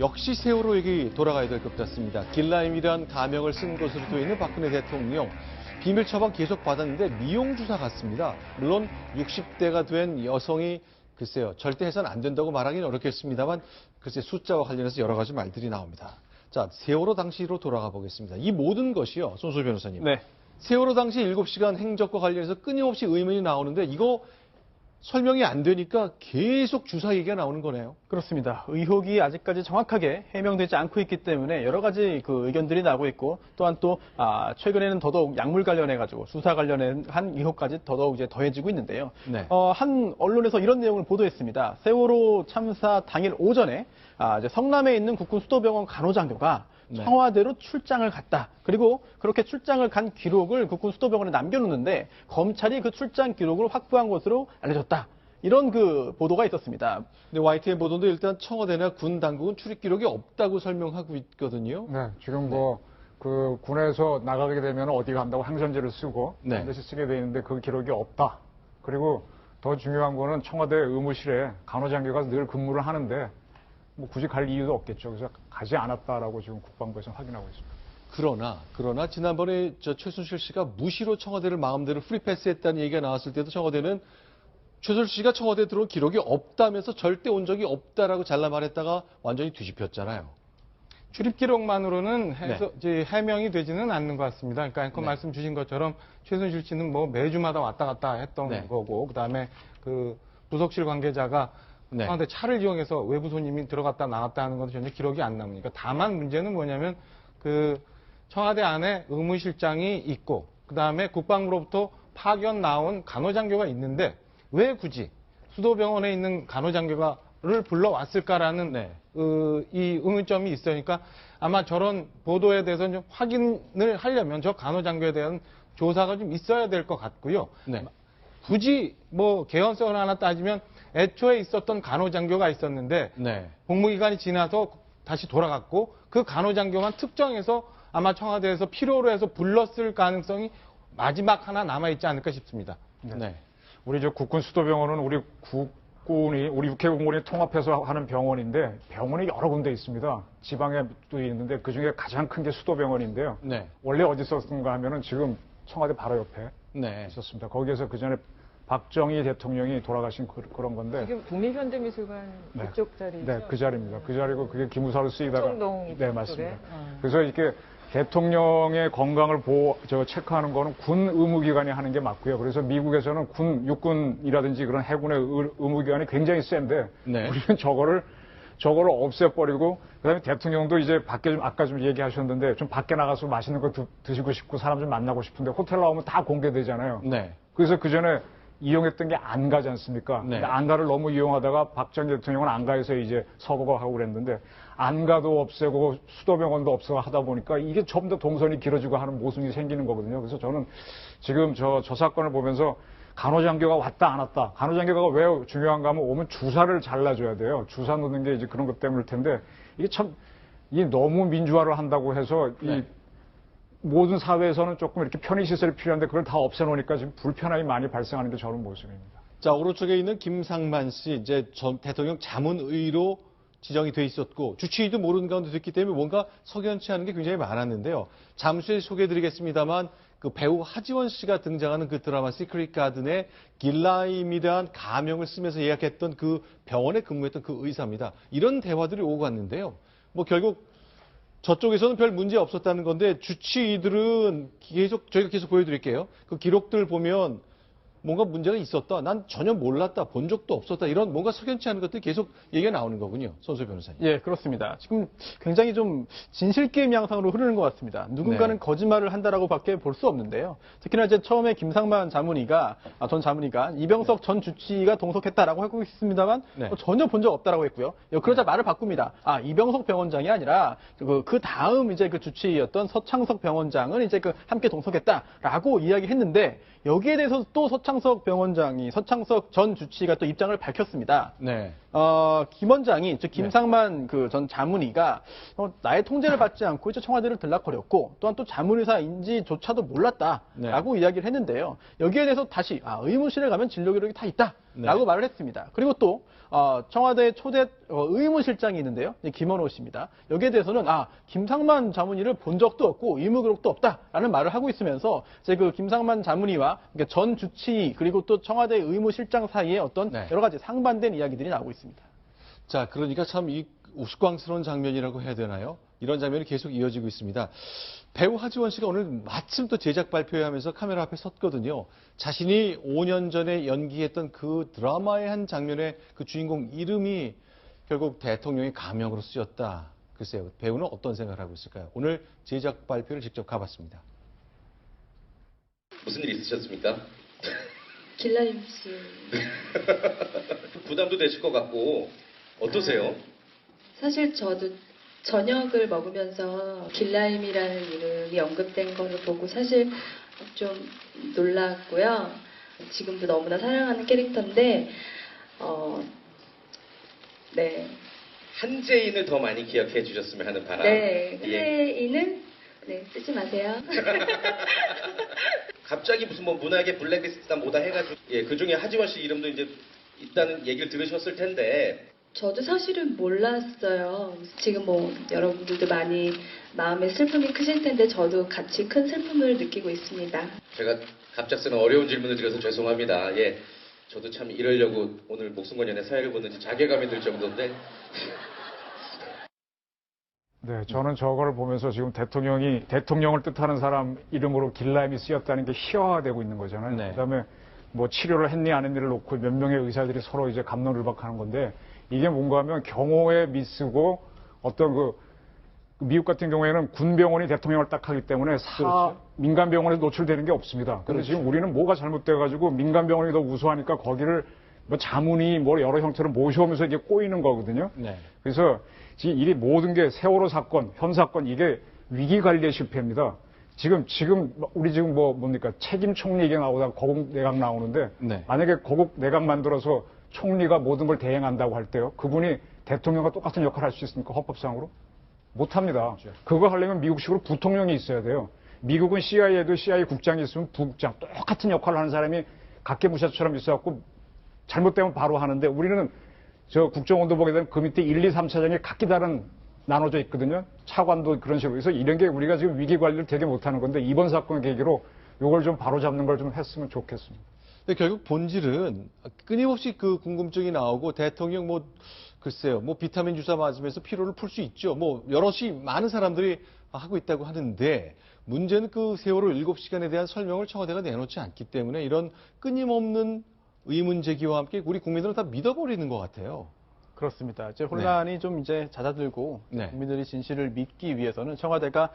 역시 세월호 얘기 돌아가야 될 것 같습니다. 길라임이란 가명을 쓴 것으로 되어 있는 박근혜 대통령. 비밀 처방 계속 받았는데 미용주사 같습니다. 물론 60대가 된 여성이 글쎄요, 절대 해서는 안 된다고 말하기는 어렵겠습니다만 글쎄 숫자와 관련해서 여러 가지 말들이 나옵니다. 자, 세월호 당시로 돌아가 보겠습니다. 이 모든 것이요, 손소 변호사님. 네. 세월호 당시 7시간 행적과 관련해서 끊임없이 의문이 나오는데 이거 설명이 안 되니까 계속 주사 얘기가 나오는 거네요. 그렇습니다. 의혹이 아직까지 정확하게 해명되지 않고 있기 때문에 여러 가지 그 의견들이 나오고 있고 또한 최근에는 더더욱 약물 관련해가지고 수사 관련한 의혹까지 더더욱 이제 더해지고 있는데요. 네. 한 언론에서 이런 내용을 보도했습니다. 세월호 참사 당일 오전에 이제 성남에 있는 국군 수도병원 간호장교가 네. 청와대로 출장을 갔다. 그리고 그렇게 출장을 간 기록을 국군 수도병원에 남겨놓는데 검찰이 그 출장 기록을 확보한 것으로 알려졌다. 이런 그 보도가 있었습니다. 근데 YTN 보도도 일단 청와대나 군 당국은 출입 기록이 없다고 설명하고 있거든요. 네, 지금 그 군에서 나가게 되면 어디 간다고 항선지를 쓰고 네. 반드시 쓰게 돼 있는데 그 기록이 없다. 그리고 더 중요한 거는 청와대 의무실에 간호장교가 늘 근무를 하는데 뭐 굳이 갈 이유도 없겠죠. 그래서 가지 않았다라고 지금 국방부에서 확인하고 있습니다. 그러나 지난번에 최순실 씨가 무시로 청와대를 마음대로 프리패스했다는 얘기가 나왔을 때도 청와대는 최순실 씨가 청와대에 들어온 기록이 없다면서 절대 온 적이 없다라고 잘라 말했다가 완전히 뒤집혔잖아요. 출입 기록만으로는 이제 해명이 되지는 않는 것 같습니다. 그러니까 앵커 네. 말씀 주신 것처럼 최순실 씨는 뭐 매주마다 왔다 갔다 했던 네. 거고, 그다음에 그 부속실 관계자가 네. 청와대 차를 이용해서 외부 손님이 들어갔다 나갔다 하는 것도 전혀 기록이 안 남으니까. 다만 문제는 뭐냐면 그 청와대 안에 의무실장이 있고 그다음에 국방부로부터 파견 나온 간호장교가 있는데 왜 굳이 수도병원에 있는 간호장교를 불러왔을까라는 네. 이 의문점이 있으니까 아마 저런 보도에 대해서는 좀 확인을 하려면 저 간호장교에 대한 조사가 좀 있어야 될 것 같고요. 네. 굳이 뭐 개연성을 하나 따지면 애초에 있었던 간호장교가 있었는데 네. 복무기간이 지나서 다시 돌아갔고 그 간호장교만 특정해서 아마 청와대에서 필요로 해서 불렀을 가능성이 마지막 하나 남아있지 않을까 싶습니다. 네. 우리 저 국군 수도병원은 우리 육해공군이 통합해서 하는 병원인데 병원이 여러 군데 있습니다. 지방에도 있는데 그 중에 가장 큰 게 수도병원인데요. 네. 원래 어디 있었는가 하면은 지금 청와대 바로 옆에 네. 있었습니다. 거기에서 그 전에 박정희 대통령이 돌아가신 그런 건데. 지금 국민현대미술관 네. 그쪽 자리죠? 네, 그 자리입니다. 그 자리고 그게 기무사로 쓰이다가. 청동 네, 맞습니다. 쪽에? 그래서 이렇게 대통령의 건강을 체크하는 거는 군 의무기관이 하는 게 맞고요. 그래서 미국에서는 육군이라든지 그런 해군의 의무기관이 굉장히 센데. 네. 우리는 저거를 없애버리고, 그 다음에 대통령도 이제 밖에 아까 좀 얘기하셨는데, 좀 밖에 나가서 맛있는 거 드시고 싶고, 사람 좀 만나고 싶은데, 호텔 나오면 다 공개되잖아요. 네. 그래서 그 전에 이용했던 게 안가지 않습니까? 네. 근데 안가를 너무 이용하다가 박정희 대통령은 안가에서 이제 서거가 하고 그랬는데, 안가도 없애고 수도병원도 없애고 하다 보니까 이게 좀 더 동선이 길어지고 하는 모순이 생기는 거거든요. 그래서 저는 지금 저 사건을 보면서 간호장교가 왔다 안 왔다. 간호장교가 왜 중요한가 하면 오면 주사를 잘라줘야 돼요. 주사 놓는 게 이제 그런 것 때문일 텐데 이게 이 너무 민주화를 한다고 해서 네. 이 모든 사회에서는 조금 이렇게 편의시설이 필요한데 그걸 다 없애놓으니까 지금 불편함이 많이 발생하는 게 저런 모습입니다. 자, 오른쪽에 있는 김상만 씨, 이제 전 대통령 자문의로 지정이 돼 있었고, 주치의도 모르는 가운데 됐기 때문에 뭔가 석연치 않은 게 굉장히 많았는데요. 잠시 후에 소개해드리겠습니다만, 그 배우 하지원 씨가 등장하는 그 드라마 시크릿 가든에 길라임이라는 가명을 쓰면서 예약했던 그 병원에 근무했던 그 의사입니다. 이런 대화들이 오고 갔는데요. 뭐 결국 저쪽에서는 별 문제 없었다는 건데 주치의들은 저희가 계속 보여드릴게요. 그 기록들 보면 뭔가 문제가 있었다. 난 전혀 몰랐다. 본 적도 없었다. 이런 뭔가 석연치 않은 것들이 계속 얘기가 나오는 거군요. 손수 변호사님. 예, 그렇습니다. 지금 굉장히 좀 진실게임 양상으로 흐르는 것 같습니다. 누군가는 네. 거짓말을 한다라고 밖에 볼 수 없는데요. 특히나 이제 처음에 김상만 전 자문의가 이병석 전 주치의가 동석했다라고 하고 있습니다만 네. 전혀 본 적 없다라고 했고요. 그러자 말을 바꿉니다. 이병석 병원장이 아니라 그 다음 이제 그 주치의였던 서창석 병원장은 이제 함께 동석했다라고 이야기했는데 여기에 대해서 또 서창석 전 주치의가 또 입장을 밝혔습니다. 네. 김 원장이, 즉 김상만 그 전 자문위가 나의 통제를 받지 않고 이제 청와대를 들락거렸고, 또한 또 자문의사인지조차도 몰랐다라고 이야기를 했는데요. 여기에 대해서 다시 의무실에 가면 진료 기록이 다 있다라고 말을 했습니다. 그리고 또 청와대 초대 의무실장이 있는데요, 김원호 씨입니다. 여기에 대해서는 김상만 자문위를 본 적도 없고 의무 기록도 없다라는 말을 하고 있으면서 이제 그 김상만 자문위와 전 주치의 그리고 또 청와대 의무실장 사이에 어떤 여러 가지 상반된 이야기들이 나오고 있습니다. 자, 그러니까 참 이 우스꽝스러운 장면이라고 해야 되나요? 이런 장면이 계속 이어지고 있습니다. 배우 하지원 씨가 오늘 마침 또 제작 발표하면서 카메라 앞에 섰거든요. 자신이 5년 전에 연기했던 그 드라마의 한 장면의 그 주인공 이름이 결국 대통령의 가명으로 쓰였다. 글쎄요, 배우는 어떤 생각을 하고 있을까요? 오늘 제작 발표를 직접 가봤습니다. 무슨 일 있으셨습니까? 길라임 씨. 부담도 되실 것 같고 어떠세요? 사실 저도 저녁을 먹으면서 길라임이라는 이름이 언급된 거를 보고 사실 좀 놀랐고요. 지금도 너무나 사랑하는 캐릭터인데, 네. 한재인을 더 많이 기억해 주셨으면 하는 바람. 네. 예. 한재인은 네, 쓰지 마세요. 갑자기 무슨 뭐 문학의 블랙리스트다 뭐다 해가지고 그 중에 하지원 씨 이름도 이제 있다는 얘기를 들으셨을 텐데. 저도 사실은 몰랐어요. 지금 뭐 여러분들도 많이 마음의 슬픔이 크실 텐데 저도 같이 큰 슬픔을 느끼고 있습니다. 제가 갑작스런 어려운 질문을 드려서 죄송합니다. 예, 저도 참 이러려고 오늘 목숨건연의 사회를 보는지 자괴감이 들 정도인데. 네, 저는 저거를 보면서 지금 대통령을 뜻하는 사람 이름으로 길라임이 쓰였다는 게 희화화되고 있는 거잖아요. 네. 그다음에 뭐 치료를 했니 안 했니를 놓고 몇 명의 의사들이 서로 이제 갑론을박하는 건데, 이게 뭔가 하면 경호에 미쓰고 어떤 그 미국 같은 경우에는 군병원이 대통령을 딱 하기 때문에 민간 병원에 노출되는 게 없습니다. 그런데 지금 우리는 뭐가 잘못돼가지고 민간 병원이 더 우수하니까 거기를 뭐 자문이 뭐 여러 형태로 모셔오면서 이게 꼬이는 거거든요. 네. 그래서 지금 이 모든 게 세월호 사건, 현 사건 이게 위기 관리의 실패입니다. 지금 우리 지금 뭡니까 책임 총리 얘기 나오다가 거국 내각 나오는데, 네. 만약에 거국 내각 만들어서 총리가 모든 걸 대행한다고 할 때요, 그분이 대통령과 똑같은 역할을 할 수 있습니까? 헌법상으로? 못합니다. 그거 하려면 미국식으로 부통령이 있어야 돼요. 미국은 CIA도 CIA 국장이 있으면 부국장, 똑같은 역할을 하는 사람이 각계무샤처럼 있어갖고 잘못되면 바로 하는데, 우리는 저 국정원도 보게 되면 그 밑에 1, 2, 3차장이 각기 다른 나눠져 있거든요. 차관도 그런 식으로. 그래서 이런 게 우리가 지금 위기 관리를 되게 못하는 건데, 이번 사건 계기로 이걸 좀 바로잡는 걸 좀 했으면 좋겠습니다. 근데 결국 본질은 끊임없이 그 궁금증이 나오고, 대통령 글쎄요, 비타민 주사 맞으면서 피로를 풀 수 있죠. 여럿이 많은 사람들이 하고 있다고 하는데, 문제는 그 세월호 7시간에 대한 설명을 청와대가 내놓지 않기 때문에 이런 끊임없는 의문 제기와 함께 우리 국민들은 다 믿어버리는 것 같아요. 그렇습니다. 이제 혼란이 좀 이제 잦아들고, 네. 국민들이 진실을 믿기 위해서는 청와대가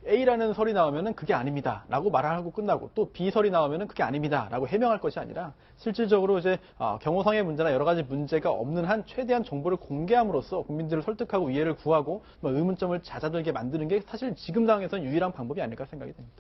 A라는 설이 나오면은 그게 아닙니다라고 말하고 끝나고, 또 B 설이 나오면은 그게 아닙니다라고 해명할 것이 아니라, 실질적으로 이제 경호상의 문제나 여러 가지 문제가 없는 한 최대한 정보를 공개함으로써 국민들을 설득하고 이해를 구하고 의문점을 잦아들게 만드는 게 사실 지금 상황에서는 유일한 방법이 아닐까 생각이 됩니다.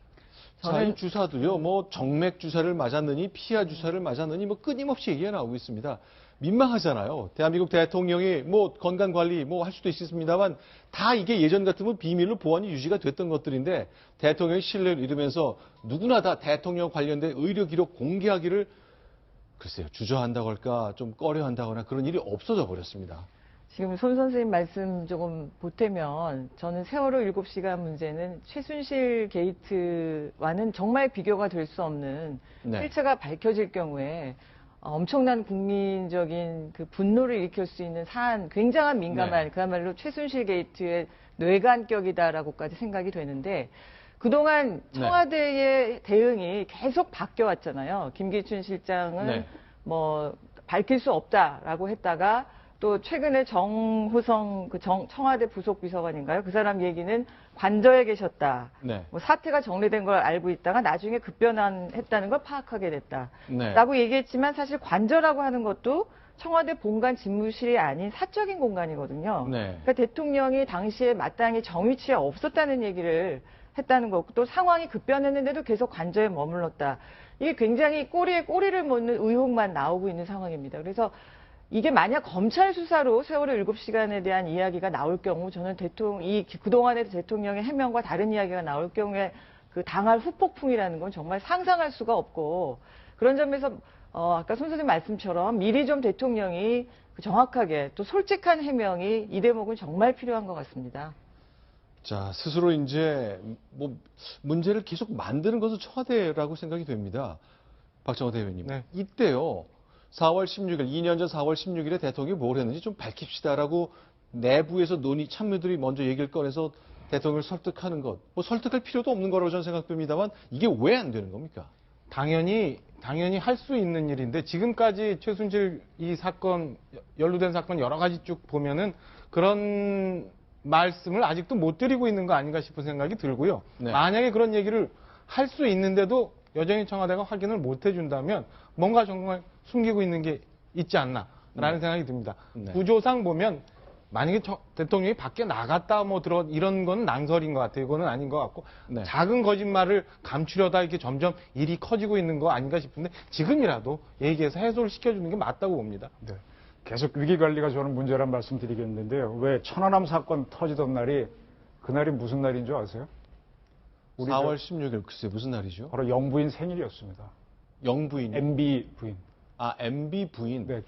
자, 이 주사도요, 정맥 주사를 맞았느니, 피하 주사를 맞았느니, 끊임없이 얘기가 나오고 있습니다. 민망하잖아요. 대한민국 대통령이 건강관리 할 수도 있습니다만, 다 이게 예전 같으면 비밀로 보안이 유지가 됐던 것들인데, 대통령의 신뢰를 잃으면서 누구나 다 대통령 관련된 의료 기록 공개하기를, 글쎄요, 주저한다고 할까, 좀 꺼려 한다거나 그런 일이 없어져 버렸습니다. 지금 손 선생님 말씀 조금 보태면, 저는 세월호 7시간 문제는 최순실 게이트와는 정말 비교가 될 수 없는, 네. 실체가 밝혀질 경우에 엄청난 국민적인 그 분노를 일으킬 수 있는 사안, 굉장한 민감한, 네. 그야말로 최순실 게이트의 뇌관격이다라고까지 생각이 되는데, 그동안 청와대의 대응이 계속 바뀌어왔잖아요. 김기춘 실장은 네. 밝힐 수 없다라고 했다가, 또 최근에 정호성 청와대 부속 비서관인가요? 그 사람 얘기는 관저에 계셨다. 네. 사태가 정리된 걸 알고 있다가 나중에 급변했다는 걸 파악하게 됐다. 네. 라고 얘기했지만, 사실 관저라고 하는 것도 청와대 본관 집무실이 아닌 사적인 공간이거든요. 네. 그러니까 대통령이 당시에 마땅히 정위치에 없었다는 얘기를 했다는 거고, 또 상황이 급변했는데도 계속 관저에 머물렀다. 이게 굉장히 꼬리에 꼬리를 묻는 의혹만 나오고 있는 상황입니다. 그래서 이게 만약 검찰 수사로 세월호 7시간에 대한 이야기가 나올 경우 저는 그동안의 대통령의 해명과 다른 이야기가 나올 경우에 그 당할 후폭풍이라는 건 정말 상상할 수가 없고 그런 점에서 아까 손 선생님 말씀처럼 미리 좀 대통령이 정확하게 또 솔직한 해명이 이 대목은 정말 필요한 것 같습니다. 자, 스스로 이제 뭐 문제를 계속 만드는 것은 청와대라고 생각이 됩니다. 박정호 대변인. 네. 이때요. 4월 16일, 2년 전 4월 16일에 대통령이 뭘 했는지 좀 밝힙시다라고 내부에서 참모들이 먼저 얘기를 꺼내서 대통령을 설득하는 것. 뭐 설득할 필요도 없는 거라고 저는 생각됩니다만 이게 왜 안 되는 겁니까? 당연히 할 수 있는 일인데 지금까지 최순실 이 사건 연루된 사건 여러 가지 쭉 보면은 그런 말씀을 아직도 못 드리고 있는 거 아닌가 싶은 생각이 들고요. 네. 만약에 그런 얘기를 할 수 있는데도 여전히 청와대가 확인을 못 해준다면 뭔가 정말 숨기고 있는 게 있지 않나라는 생각이 듭니다. 네. 구조상 보면 만약에 대통령이 밖에 나갔다 이런 건 낭설인 것 같아요. 이거는 아닌 것 같고 네. 작은 거짓말을 감추려다 이렇게 점점 일이 커지고 있는 거 아닌가 싶은데 지금이라도 얘기해서 해소를 시켜주는 게 맞다고 봅니다. 네. 계속 위기 관리가 저는 문제란 말씀드리겠는데요. 왜 천안함 사건 터지던 날이 그날이 무슨 날인 줄 아세요? 4월 16일 글쎄 무슨 날이죠? 바로 영부인 생일이었습니다. 영부인. MB 부인. 아, MB 부인. 네,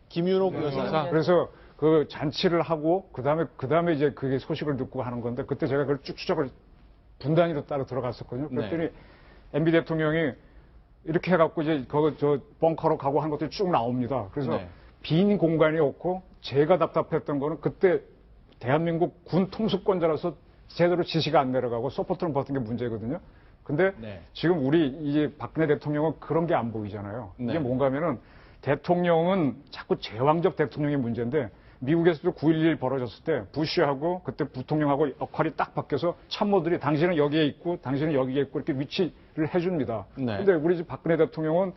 김윤옥 네, 여사. 여사. 그래서 그 잔치를 하고 그다음에 이제 그게 소식을 듣고 하는 건데 그때 제가 그걸 쭉 추적을 분단위로 따로 들어갔었거든요. 그랬더니 네. MB 대통령이 이렇게 해갖고 이제 저 벙커로 가고 하는 것들이 쭉 나옵니다. 그래서 네. 빈 공간이 없고 제가 답답했던 거는 그때 대한민국 군 통수권자라서 제대로 지시가 안 내려가고 서포트를 받은 게 문제거든요. 근데 네. 지금 우리 이제 박근혜 대통령은 그런 게 안 보이잖아요. 네. 이게 뭔가 하면은 대통령은 자꾸 제왕적 대통령의 문제인데 미국에서도 9.11 벌어졌을 때 부시하고 그때 부통령하고 역할이 딱 바뀌어서 참모들이 당신은 여기에 있고 당신은 여기에 있고 이렇게 위치를 해줍니다. 네. 근데 우리 집 박근혜 대통령은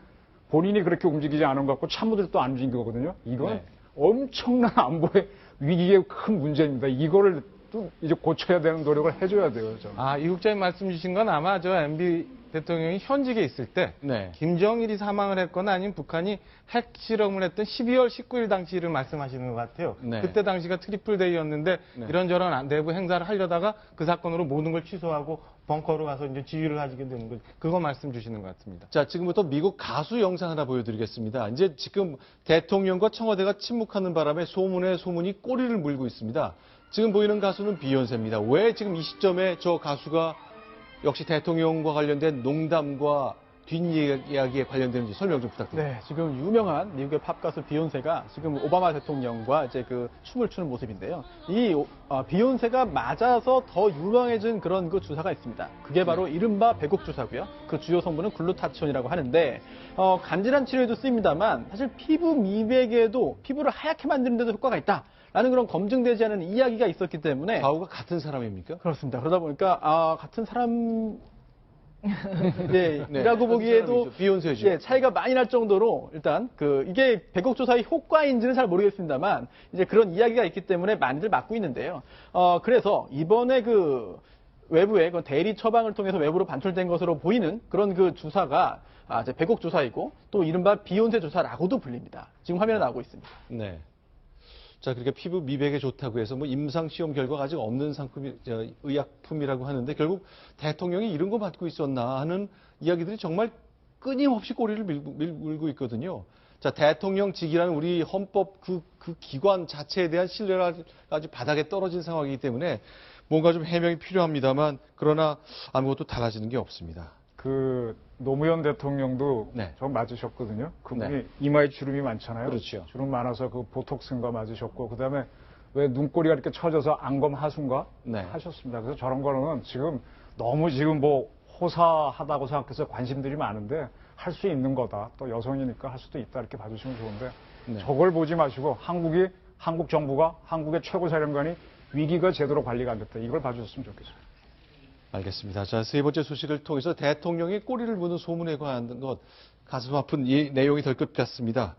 본인이 그렇게 움직이지 않은 것 같고 참모들이 또 안 움직이거든요. 이건 네. 엄청난 안보의 위기의 큰 문제입니다. 이거를 또 이제 고쳐야 되는 노력을 해줘야 돼요. 저는. 이국장님 말씀 주신 건 아마 저 MB 대통령이 현직에 있을 때 네. 김정일이 사망을 했거나 아니면 북한이 핵 실험을 했던 12월 19일 당시를 말씀하시는 것 같아요. 네. 그때 당시가 트리플 데이였는데 네. 이런저런 내부 행사를 하려다가 그 사건으로 모든 걸 취소하고 벙커로 가서 이제 지휘를 하시게 되는 거죠. 그거 말씀 주시는 것 같습니다. 자, 지금부터 미국 가수 영상 하나 보여드리겠습니다. 이제 지금 대통령과 청와대가 침묵하는 바람에 소문에 소문이 꼬리를 물고 있습니다. 지금 보이는 가수는 비욘세입니다. 왜 지금 이 시점에 저 가수가 역시 대통령과 관련된 농담과 뒷이야기에 관련되는지 설명 좀 부탁드립니다. 네, 지금 유명한 미국의 팝 가수 비욘세가 지금 오바마 대통령과 이제 그 춤을 추는 모습인데요. 이 비욘세가 맞아서 더 유명해진 그런 그 주사가 있습니다. 그게 바로 이른바 배곡 주사고요. 그 주요 성분은 글루타치온이라고 하는데 간질환 치료에도 쓰입니다만 사실 피부 미백에도 피부를 하얗게 만드는 데도 효과가 있다. 라는 그런 검증되지 않은 이야기가 있었기 때문에 가우가 같은 사람입니까? 그렇습니다. 그러다 보니까 같은 사람 네, 네, 이라고 같은 보기에도 사람이죠. 비욘세죠. 예, 차이가 많이 날 정도로 일단 이게 배곡조사의 효과인지는 잘 모르겠습니다만 이제 그런 이야기가 있기 때문에 많이들 맞고 있는데요. 그래서 이번에 외부의 대리 처방을 통해서 외부로 반출된 것으로 보이는 그런 그 주사가 이제 배곡 주사이고 또 이른바 비욘세 주사라고도 불립니다. 지금 화면에 나오고 있습니다. 네. 자, 그러니까 피부 미백에 좋다고 해서 뭐 임상 시험 결과가 아직 없는 의약품이라고 하는데 결국 대통령이 이런 거 받고 있었나 하는 이야기들이 정말 끊임없이 꼬리를 물고 있거든요. 자, 대통령직이라는 우리 헌법 그 기관 자체에 대한 신뢰가 아주 바닥에 떨어진 상황이기 때문에 뭔가 좀 해명이 필요합니다만 그러나 아무것도 달라지는 게 없습니다. 노무현 대통령도 네. 저 맞으셨거든요. 그분이 네. 이마에 주름이 많잖아요. 그렇죠. 주름 많아서 그 보톡스인 거 맞으셨고, 그다음에 왜 눈꼬리가 이렇게 처져서 안검 하수인가 네. 하셨습니다. 그래서 저런 거는 지금 너무 지금 뭐 호사하다고 생각해서 관심들이 많은데 할 수 있는 거다. 또 여성이니까 할 수도 있다 이렇게 봐주시면 좋은데 네. 저걸 보지 마시고 한국 정부가 한국의 최고사령관이 위기가 제대로 관리가 안 됐다. 이걸 봐주셨으면 좋겠습니다. 알겠습니다. 자, 세 번째 소식을 통해서 대통령의 꼬리를 무는 소문에 관한 것 가슴 아픈 이 내용이 될 것 같습니다.